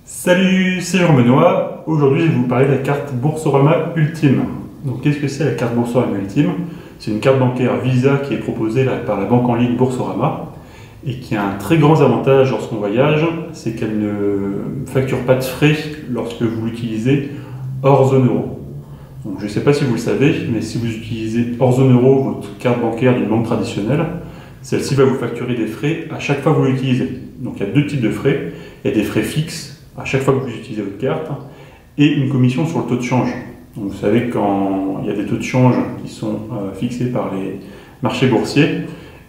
Salut, c'est Jean Benoît. Aujourd'hui, je vais vous parler de la carte Boursorama Ultime. Donc, qu'est-ce que c'est la carte Boursorama Ultime? C'est une carte bancaire Visa qui est proposée par la banque en ligne Boursorama et qui a un très grand avantage lorsqu'on voyage, c'est qu'elle ne facture pas de frais lorsque vous l'utilisez hors zone euro. Donc, je ne sais pas si vous le savez, mais si vous utilisez hors zone euro votre carte bancaire d'une banque traditionnelle, celle-ci va vous facturer des frais à chaque fois que vous l'utilisez. Donc, il y a deux types de frais. Il y a des frais fixes à chaque fois que vous utilisez votre carte, et une commission sur le taux de change. Donc vous savez, quand il y a des taux de change qui sont fixés par les marchés boursiers,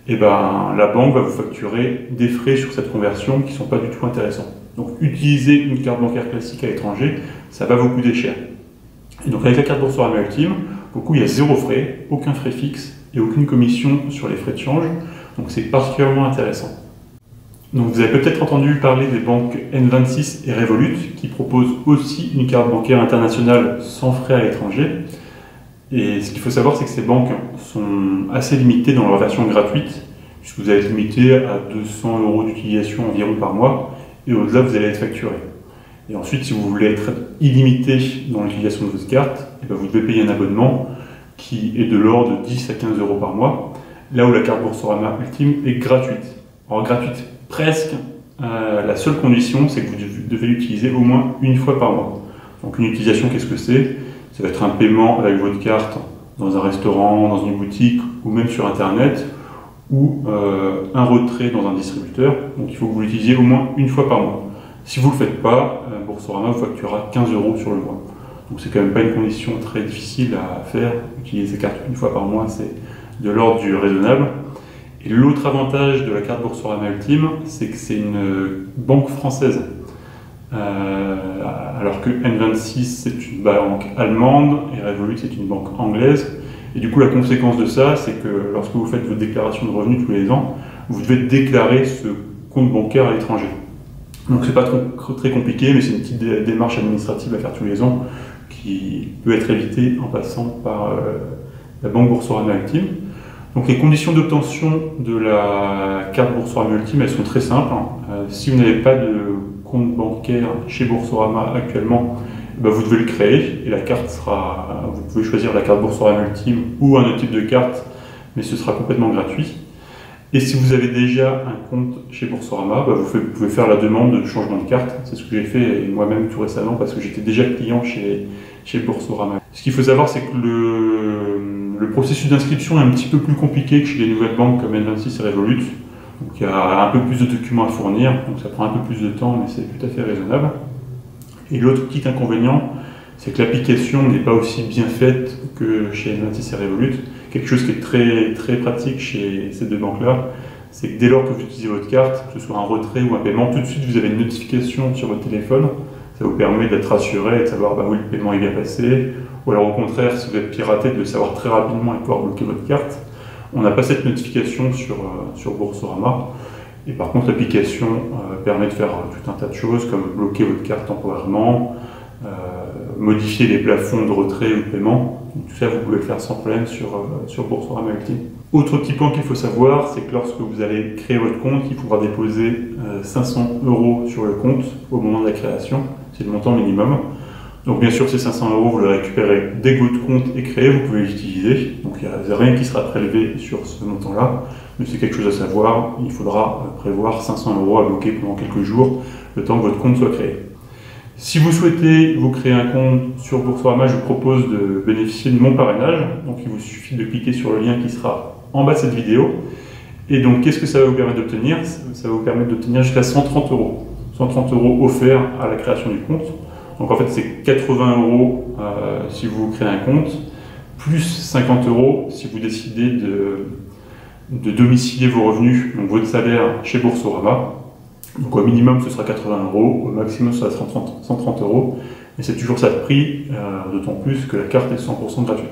et la banque va vous facturer des frais sur cette conversion qui ne sont pas du tout intéressants. Donc utiliser une carte bancaire classique à l'étranger, ça va vous coûter cher. Et donc avec la carte Boursorama Ultime, il y a zéro frais, aucun frais fixe et aucune commission sur les frais de change. Donc c'est particulièrement intéressant. Donc vous avez peut-être entendu parler des banques N26 et Revolut qui proposent aussi une carte bancaire internationale sans frais à l'étranger. Et ce qu'il faut savoir, c'est que ces banques sont assez limitées dans leur version gratuite, puisque vous allez être limité à 200 € d'utilisation environ par mois, et au-delà vous allez être facturé. Et ensuite, si vous voulez être illimité dans l'utilisation de votre carte, vous devez payer un abonnement qui est de l'ordre de 10 à 15 € par mois, là où la carte Boursorama Ultime est gratuite. Alors gratuite presque, la seule condition c'est que vous devez l'utiliser au moins une fois par mois. Donc une utilisation, qu'est-ce que c'est? Ça va être un paiement avec votre carte dans un restaurant, dans une boutique ou même sur internet, ou un retrait dans un distributeur. Donc il faut que vous l'utilisiez au moins une fois par mois. Si vous ne le faites pas, Boursorama vous facturera 15 € sur le mois. Donc c'est quand même pas une condition très difficile à faire. Utiliser ces cartes une fois par mois, c'est de l'ordre du raisonnable. Et l'autre avantage de la carte Boursorama Ultime, c'est que c'est une banque française. Alors que N26 c'est une banque allemande et Revolut c'est une banque anglaise. Et du coup la conséquence de ça, c'est que lorsque vous faites votre déclaration de revenus tous les ans, vous devez déclarer ce compte bancaire à l'étranger. Donc c'est pas très compliqué, mais c'est une petite démarche administrative à faire tous les ans qui peut être évitée en passant par la banque Boursorama Ultime. Donc les conditions d'obtention de la carte Boursorama Ultime, elles sont très simples. Si vous n'avez pas de compte bancaire chez Boursorama actuellement, vous devez le créer et la carte sera, vous pouvez choisir la carte Boursorama Ultime ou un autre type de carte, mais ce sera complètement gratuit. Et si vous avez déjà un compte chez Boursorama, vous pouvez faire la demande de changement de carte. C'est ce que j'ai fait moi-même tout récemment parce que j'étais déjà client chez Boursorama. Ce qu'il faut savoir, c'est que le processus d'inscription est un petit peu plus compliqué que chez les nouvelles banques comme N26 et Revolut. Donc il y a un peu plus de documents à fournir, donc ça prend un peu plus de temps, mais c'est tout à fait raisonnable. Et l'autre petit inconvénient, c'est que l'application n'est pas aussi bien faite que chez N26 et Revolut. Quelque chose qui est très, très pratique chez ces deux banques-là, c'est que dès lors que vous utilisez votre carte, que ce soit un retrait ou un paiement, tout de suite vous avez une notification sur votre téléphone. Ça vous permet d'être rassuré et de savoir oui, le paiement est bien passé. Ou alors au contraire, si vous êtes piraté, de le savoir très rapidement et pouvoir bloquer votre carte. On n'a pas cette notification sur Boursorama. Et par contre, l'application permet de faire tout un tas de choses comme bloquer votre carte temporairement, modifier les plafonds de retrait ou de paiement. Donc, tout ça, vous pouvez le faire sans problème sur Boursorama Ultime. Autre petit point qu'il faut savoir, c'est que lorsque vous allez créer votre compte, il faudra déposer 500 € sur le compte au moment de la création. C'est le montant minimum. Donc bien sûr, ces 500 €, vous les récupérez dès que votre compte est créé, vous pouvez l'utiliser. Donc il n'y a rien qui sera prélevé sur ce montant-là. Mais c'est quelque chose à savoir, il faudra prévoir 500 € à bloquer pendant quelques jours, le temps que votre compte soit créé. Si vous souhaitez vous créer un compte sur Boursorama, je vous propose de bénéficier de mon parrainage. Donc il vous suffit de cliquer sur le lien qui sera en bas de cette vidéo. Et donc qu'est-ce que ça va vous permettre d'obtenir? Ça va vous permettre d'obtenir jusqu'à 130 €. 130 € offerts à la création du compte. Donc en fait c'est 80 € si vous créez un compte, plus 50 € si vous décidez de domicilier vos revenus, donc votre salaire chez Boursorama. Donc au minimum ce sera 80 €, au maximum ce sera 130 €, mais c'est toujours ça de prix, d'autant plus que la carte est 100% gratuite.